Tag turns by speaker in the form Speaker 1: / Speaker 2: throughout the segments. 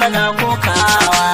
Speaker 1: maza kokawa.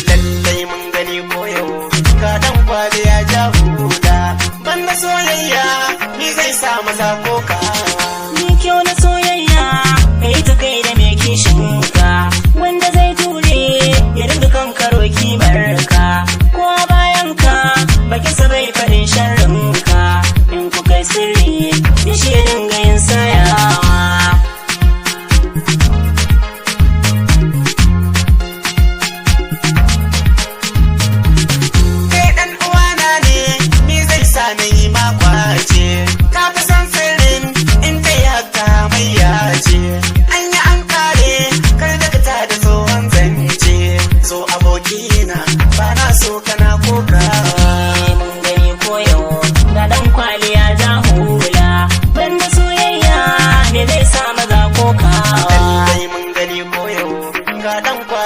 Speaker 2: Lallai mun gani koyo ga dan kwali ya ja hula, banda soyayya ni zai sa maza kokawa.
Speaker 1: Ni kyau na soyayya kai ta kai da me kishinka, wanda zai jure ya dinga kankaro kimarka, ko bayan ka baki sa bai faɗin sharrinka, in ku kai sirri ya shi ya dinga yin sayawa.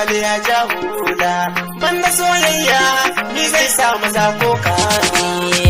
Speaker 2: Ya ja hula, banda soyayya ni zai sa maza kokawa.